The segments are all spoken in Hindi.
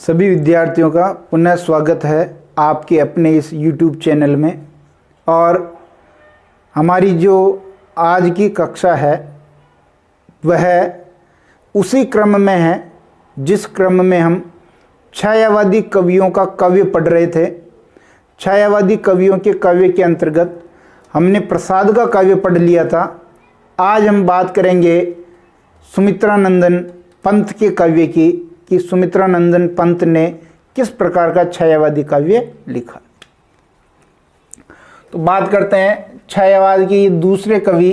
सभी विद्यार्थियों का पुनः स्वागत है आपके अपने इस YouTube चैनल में। और हमारी जो आज की कक्षा है वह उसी क्रम में है जिस क्रम में हम छायावादी कवियों का काव्य पढ़ रहे थे। छायावादी कवियों के काव्य के अंतर्गत हमने प्रसाद का काव्य पढ़ लिया था। आज हम बात करेंगे सुमित्रानंदन पंत के काव्य की कि सुमित्रानंदन पंत ने किस प्रकार का छायावादी काव्य लिखा। तो बात करते हैं छायावाद के दूसरे कवि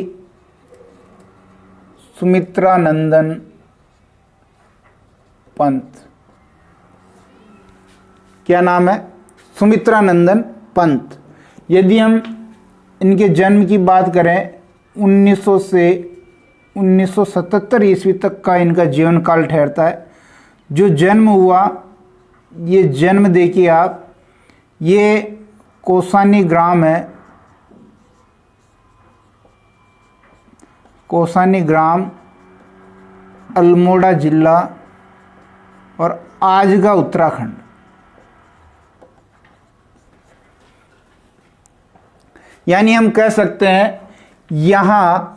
सुमित्रानंदन पंत। क्या नाम है? सुमित्रानंदन पंत। यदि हम इनके जन्म की बात करें 1900 से 1977 ईस्वी तक का इनका जीवन काल ठहरता है। जो जन्म हुआ, ये जन्म देखिए आप, ये कौसानी ग्राम है, कौसानी ग्राम, अल्मोड़ा जिला और आज का उत्तराखंड। यानी हम कह सकते हैं यहाँ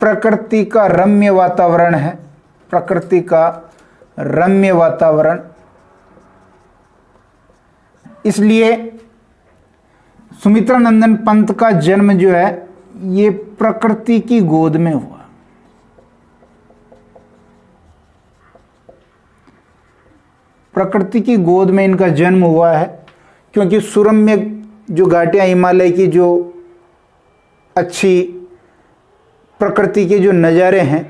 प्रकृति का रम्य वातावरण है, प्रकृति का रम्य वातावरण। इसलिए सुमित्रानंदन पंत का जन्म जो है ये प्रकृति की गोद में हुआ। प्रकृति की गोद में इनका जन्म हुआ है, क्योंकि सुरम्य जो घाटियां, हिमालय की जो अच्छी प्रकृति के जो नज़ारे हैं,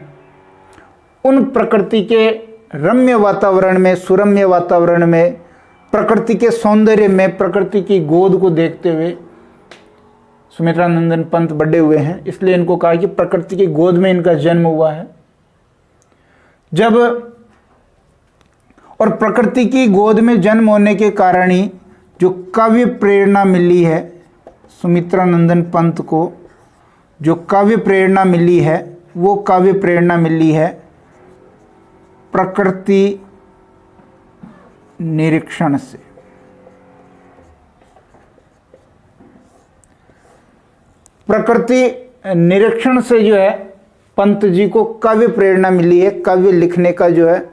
उन प्रकृति के रम्य वातावरण में, सुरम्य वातावरण में, प्रकृति के सौंदर्य में, प्रकृति की गोद को देखते हुए सुमित्रानंदन पंत बड़े हुए हैं। इसलिए इनको कहा कि प्रकृति की गोद में इनका जन्म हुआ है। जब और प्रकृति की गोद में जन्म होने के कारण ही जो काव्य प्रेरणा मिली है सुमित्रानंदन पंत को, जो काव्य प्रेरणा मिली है वो काव्य प्रेरणा मिली है प्रकृति निरीक्षण से। प्रकृति निरीक्षण से जो है पंत जी को काव्य प्रेरणा मिली है। काव्य लिखने का जो है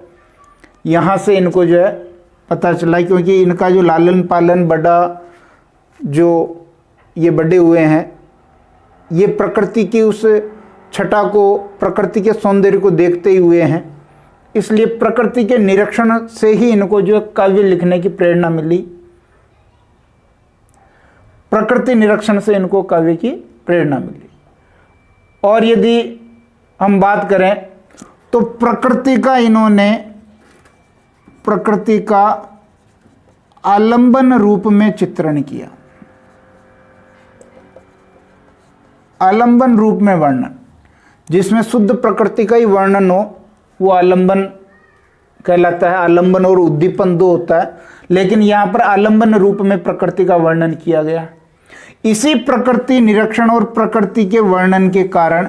यहाँ से इनको जो है पता चला, क्योंकि इनका जो लालन पालन बड़ा जो ये बड़े हुए हैं, ये प्रकृति की उस छटा को, प्रकृति के सौंदर्य को देखते ही हुए हैं। इसलिए प्रकृति के निरीक्षण से ही इनको जो काव्य लिखने की प्रेरणा मिली। प्रकृति निरीक्षण से इनको काव्य की प्रेरणा मिली। और यदि हम बात करें तो प्रकृति का इन्होंने, प्रकृति का आलंबन रूप में चित्रण किया। आलंबन रूप में वर्णन, जिसमें शुद्ध प्रकृति का ही वर्णन हो, वो आलंबन कहलाता है। आलंबन और उद्दीपन दो होता है, लेकिन यहाँ पर आलंबन रूप में प्रकृति का वर्णन किया गया। इसी प्रकृति निरीक्षण और प्रकृति के वर्णन के कारण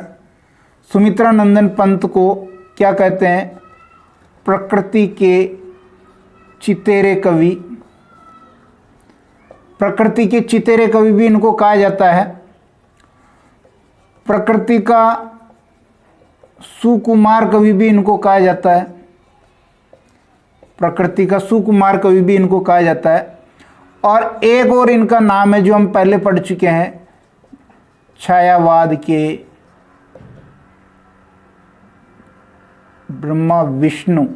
सुमित्रानंदन पंत को क्या कहते हैं? प्रकृति के चितेरे कवि। प्रकृति के चितेरे कवि भी इनको कहा जाता है। प्रकृति का सुकुमार कवि भी इनको कहा जाता है। प्रकृति का सुकुमार कवि भी इनको कहा जाता है। और एक और इनका नाम है जो हम पहले पढ़ चुके हैं, छायावाद के ब्रह्मा विष्णु।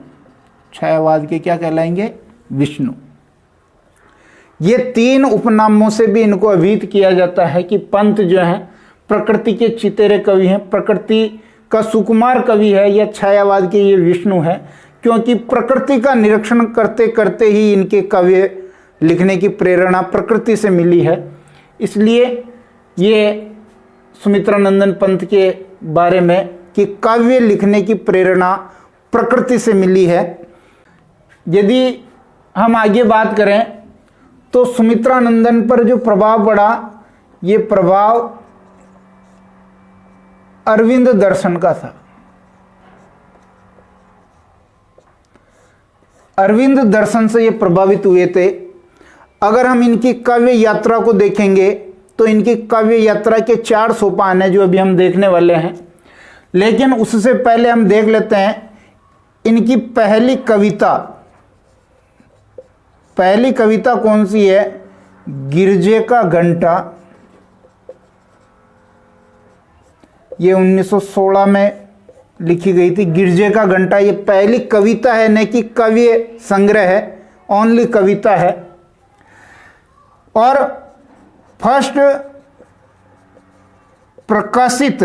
छायावाद के क्या कहलाएंगे? विष्णु। ये तीन उपनामों से भी इनको अभिहित किया जाता है कि पंत जो है प्रकृति के चितेरे कवि हैं, प्रकृति का सुकुमार कवि है, या छायावाद के ये विष्णु है, क्योंकि प्रकृति का निरीक्षण करते करते ही इनके काव्य लिखने की प्रेरणा प्रकृति से मिली है। इसलिए ये सुमित्रानंदन पंत के बारे में कि काव्य लिखने की प्रेरणा प्रकृति से मिली है। यदि हम आगे बात करें तो सुमित्रानंदन पर जो प्रभाव पड़ा, ये प्रभाव अरविंद दर्शन का था। अरविंद दर्शन से ये प्रभावित हुए थे। अगर हम इनकी काव्य यात्रा को देखेंगे तो इनकी काव्य यात्रा के 4 सोपान हैं जो अभी हम देखने वाले हैं, लेकिन उससे पहले हम देख लेते हैं इनकी पहली कविता कौन सी है? गिरजे का घंटा। ये 1916 में लिखी गई थी। गिरजे का घंटा ये पहली कविता है, न कि काव्य संग्रह है, ओनली कविता है। और फर्स्ट प्रकाशित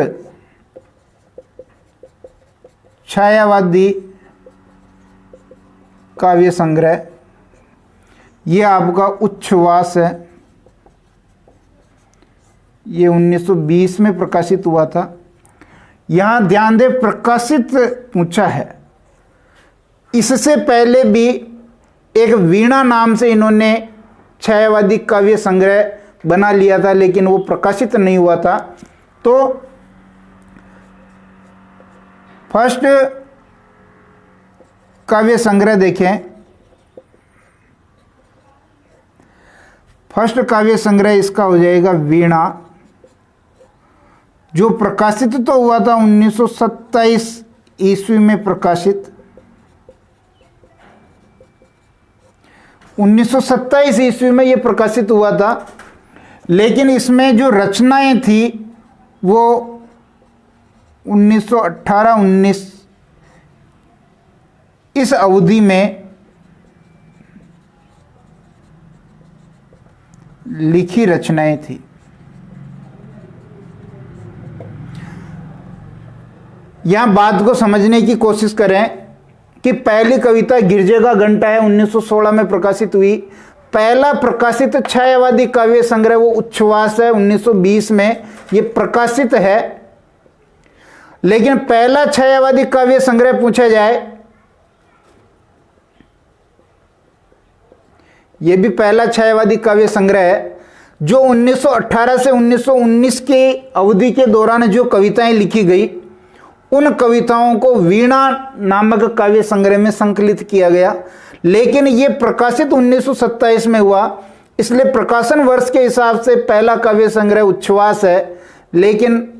छायावादी काव्य संग्रह ये आपका उच्छ्वास है। ये 1920 में प्रकाशित हुआ था। यहां ध्यान दे, प्रकाशित पूछा है। इससे पहले भी एक वीणा नाम से इन्होंने छायावादी काव्य संग्रह बना लिया था, लेकिन वो प्रकाशित नहीं हुआ था। तो फर्स्ट काव्य संग्रह देखें। फर्स्ट काव्य संग्रह इसका हो जाएगा वीणा, जो प्रकाशित तो हुआ था 1927 ईस्वी में प्रकाशित। 1927 ईस्वी में ये प्रकाशित हुआ था, लेकिन इसमें जो रचनाएं थी वो 1918-19 इस अवधि में लिखी रचनाएं थी। यहां बात को समझने की कोशिश करें कि पहली कविता गिरजे का घंटा है, 1916 में प्रकाशित हुई। पहला प्रकाशित छायावादी काव्य संग्रह वो उच्छ्वास है, 1920 में ये प्रकाशित है। लेकिन पहला छायावादी काव्य संग्रह पूछा जाए, ये भी पहला छायावादी काव्य संग्रह है, जो 1918 से 1919 के अवधि के दौरान जो कविताएं लिखी गई, उन कविताओं को वीणा नामक काव्य संग्रह में संकलित किया गया। लेकिन ये प्रकाशित 1927 में हुआ, इसलिए प्रकाशन वर्ष के हिसाब से पहला काव्य संग्रह उच्छ्वास है। लेकिन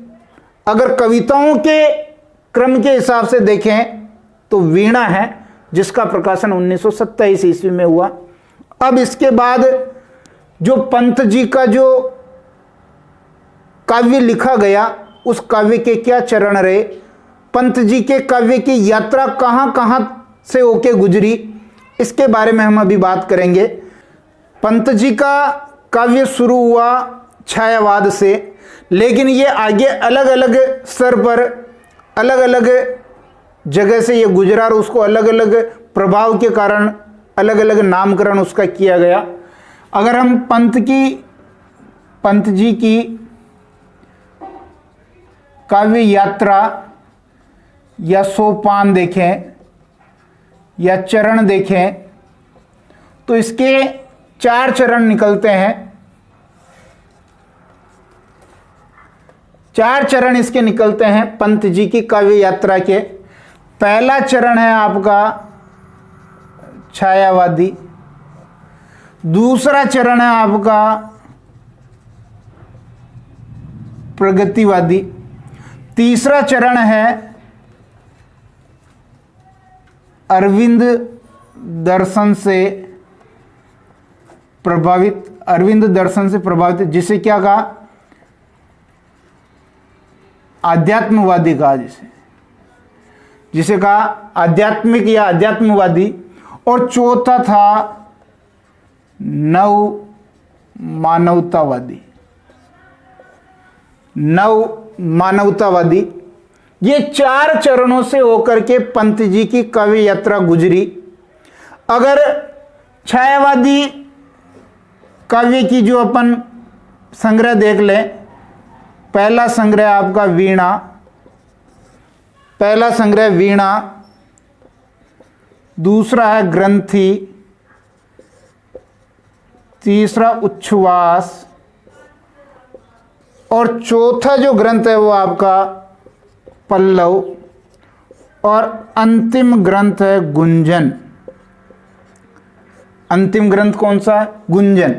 अगर कविताओं के क्रम के हिसाब से देखें तो वीणा है, जिसका प्रकाशन 1927 ईस्वी में हुआ। अब इसके बाद जो पंत जी का जो काव्य लिखा गया, उस काव्य के क्या चरण रहे, पंत जी के काव्य की यात्रा कहां कहां से होके गुजरी, इसके बारे में हम अभी बात करेंगे। पंत जी का काव्य शुरू हुआ छायावाद से, लेकिन ये आगे अलग अलग स्तर पर अलग अलग जगह से ये गुजरा और उसको अलग अलग प्रभाव के कारण अलग अलग नामकरण उसका किया गया। अगर हम पंत जी की काव्य यात्रा या सोपान देखें या चरण देखें तो इसके 4 चरण निकलते हैं। 4 चरण इसके निकलते हैं पंत जी की काव्य यात्रा के। पहला चरण है आपका छायावादी, दूसरा चरण है आपका प्रगतिवादी, तीसरा चरण है अरविंद दर्शन से प्रभावित, जिसे क्या कहा, आध्यात्मवादी कहा, जिसे कहा आध्यात्मिक या आध्यात्मवादी। और चौथा था नव मानवतावादी। ये 4 चरणों से होकर के पंत जी की काव्य यात्रा गुजरी। अगर छायावादी काव्य की जो अपन संग्रह देख लें, पहला संग्रह आपका वीणा, दूसरा है ग्रंथि, तीसरा उच्छ्वास, और चौथा जो ग्रंथ है वो आपका पल्लव, और अंतिम ग्रंथ है गुंजन। अंतिम ग्रंथ कौन सा है? गुंजन।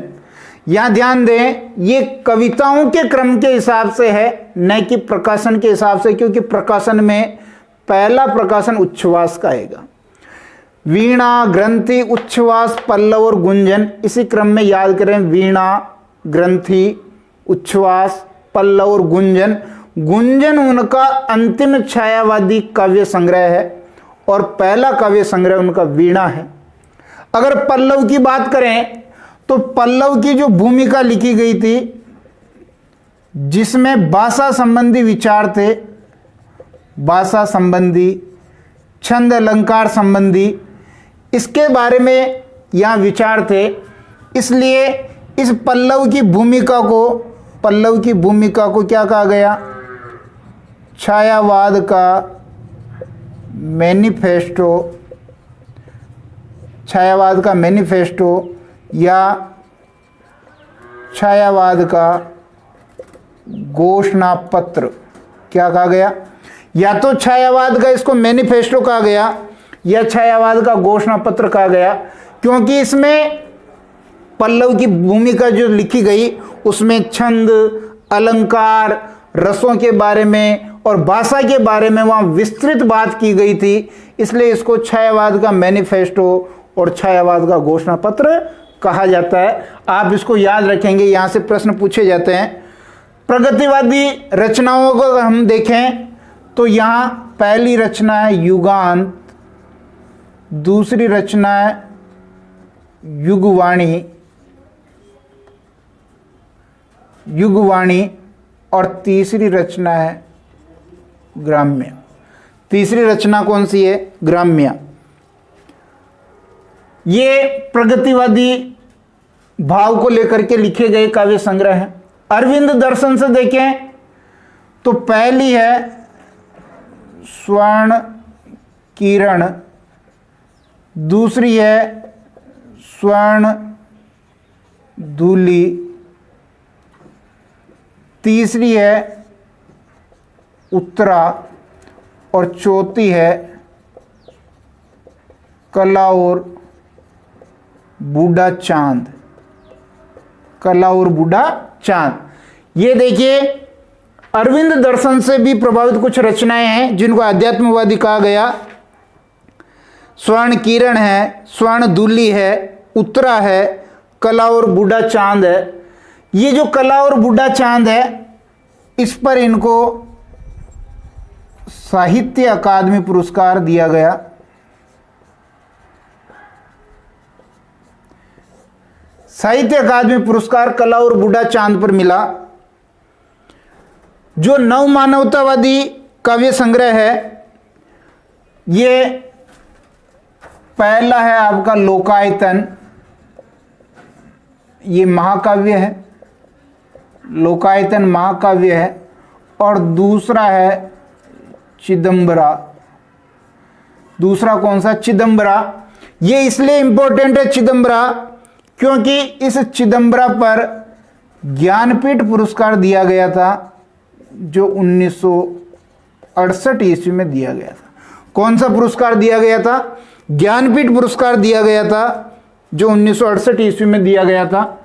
यहां ध्यान दें, ये कविताओं के क्रम के हिसाब से है, न कि प्रकाशन के हिसाब से, क्योंकि प्रकाशन में पहला प्रकाशन उच्छ्वास का आएगा। वीणा, ग्रंथि, उच्छ्वास, पल्लव और गुंजन, इसी क्रम में याद करें। वीणा, ग्रंथि, उच्छ्वास, पल्लव और गुंजन। गुंजन उनका अंतिम छायावादी काव्य संग्रह है और पहला काव्य संग्रह उनका वीणा है। अगर पल्लव की बात करें तो पल्लव की जो भूमिका लिखी गई थी, जिसमें भाषा संबंधी विचार थे, भाषा संबंधी, छंद अलंकार संबंधी, इसके बारे में यहां विचार थे। इसलिए इस पल्लव की भूमिका को क्या कहा गया? छायावाद का मैनिफेस्टो, छायावाद का मैनिफेस्टो या छायावाद का घोषणा पत्र। क्या कहा गया? या तो छायावाद का इसको मैनिफेस्टो कहा गया या छायावाद का घोषणा पत्र कहा गया, क्योंकि इसमें पल्लव की भूमिका जो लिखी गई उसमें छंद, अलंकार, रसों के बारे में और भाषा के बारे में वहां विस्तृत बात की गई थी। इसलिए इसको छायावाद का मैनिफेस्टो और छायावाद का घोषणा पत्र कहा जाता है। आप इसको याद रखेंगे, यहां से प्रश्न पूछे जाते हैं। प्रगतिवादी रचनाओं को हम देखें तो यहां पहली रचना है युगांत, दूसरी रचना है युगवाणी और तीसरी रचना है ग्राम्य। तीसरी रचना कौन सी है? ग्राम्य। ये प्रगतिवादी भाव को लेकर के लिखे गए काव्य संग्रह हैं। अरविंद दर्शन से देखें तो पहली है स्वर्ण किरण, दूसरी है स्वर्ण धूलि, तीसरी है उत्तरा और चौथी है कला और बूढ़ा चांद। कला और बूढ़ा चांद। ये देखिए, अरविंद दर्शन से भी प्रभावित कुछ रचनाएं हैं जिनको आध्यात्मवादी कहा गया। स्वर्ण किरण है, स्वर्ण धूलि है, उत्तरा है, कला और बूढ़ा चांद है। ये जो कला और बूढ़ा चांद है, इस पर इनको साहित्य अकादमी पुरस्कार दिया गया। साहित्य अकादमी पुरस्कार कला और बूढ़ा चांद पर मिला। जो नव मानवतावादी काव्य संग्रह है, ये पहला है आपका लोकायतन, ये महाकाव्य है, लोकायतन महाकाव्य है। और दूसरा है चिदंबरा। दूसरा कौन सा? चिदंबरा। ये इसलिए इंपॉर्टेंट है चिदंबरा क्योंकि इस चिदंबरा पर ज्ञानपीठ पुरस्कार दिया गया था, जो 1968 ईस्वी में दिया गया था। कौन सा पुरस्कार दिया गया था? ज्ञानपीठ पुरस्कार दिया गया था, जो 1968 ईस्वी में दिया गया था।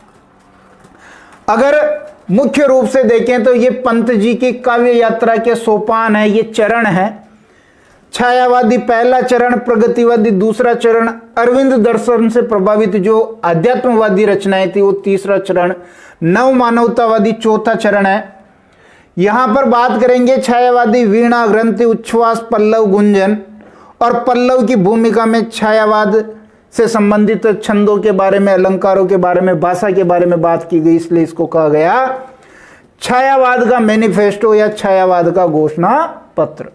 अगर मुख्य रूप से देखें तो ये पंत जी की काव्य यात्रा के सोपान है, ये चरण है। छायावादी पहला चरण, प्रगतिवादी दूसरा चरण, अरविंद दर्शन से प्रभावित जो अध्यात्मवादी रचनाएं थी वो तीसरा चरण, नव मानवतावादी चौथा चरण है। यहां पर बात करेंगे छायावादी वीणा, ग्रंथि, उच्छ्वास, पल्लव, गुंजन। और पल्लव की भूमिका में छायावाद से संबंधित छंदों के बारे में, अलंकारों के बारे में, भाषा के बारे में बात की गई, इसलिए इसको कहा गया छायावाद का मैनिफेस्टो या छायावाद का घोषणा पत्र।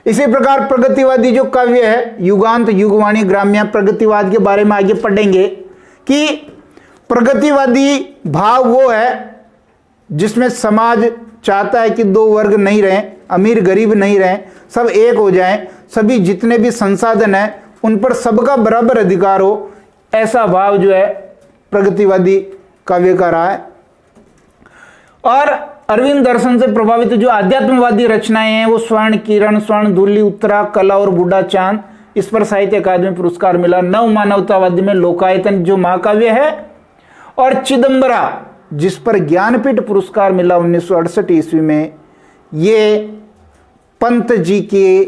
इसी प्रकार प्रगतिवादी जो काव्य है युगांत, युगवाणी, ग्राम्य, प्रगतिवाद के बारे में आगे पढ़ेंगे कि प्रगतिवादी भाव वो है जिसमें समाज चाहता है कि दो वर्ग नहीं रहें, अमीर गरीब नहीं रहें, सब एक हो जाएं, सभी जितने भी संसाधन हैं उन पर सबका बराबर अधिकार हो। ऐसा भाव जो है प्रगतिवादी काव्य का रहा है। और अरविंद दर्शन से प्रभावित जो आध्यात्मवादी रचनाएं हैं वो स्वर्ण किरण, स्वर्ण धूलि, उत्तरा, कला और बूढ़ा चांद, इस पर साहित्य अकादमी पुरस्कार मिला। नव मानवतावादी में लोकायतन जो महाकाव्य है, और चिदंबरा जिस पर ज्ञानपीठ पुरस्कार मिला 1968 ईस्वी में। ये पंत जी के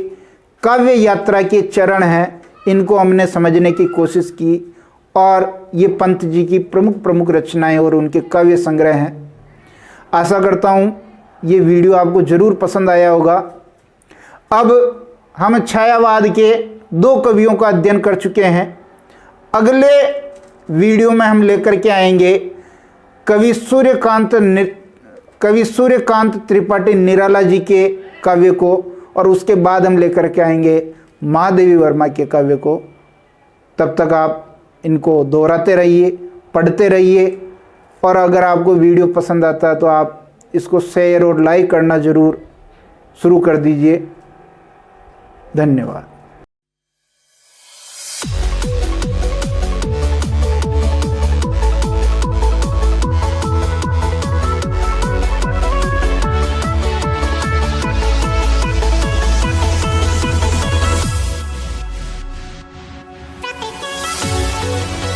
काव्य यात्रा के चरण हैं, इनको हमने समझने की कोशिश की, और ये पंत जी की प्रमुख प्रमुख रचनाएं और उनके काव्य संग्रह हैं। आशा करता हूँ ये वीडियो आपको जरूर पसंद आया होगा। अब हम छायावाद के 2 कवियों का अध्ययन कर चुके हैं। अगले वीडियो में हम लेकर के आएंगे कवि सूर्यकांत त्रिपाठी निराला जी के काव्य को, और उसके बाद हम लेकर के आएंगे महादेवी वर्मा के काव्य को। तब तक आप इनको दोहराते रहिए, पढ़ते रहिए, और अगर आपको वीडियो पसंद आता है तो आप इसको शेयर और लाइक करना जरूर शुरू कर दीजिए। धन्यवाद। Thank you.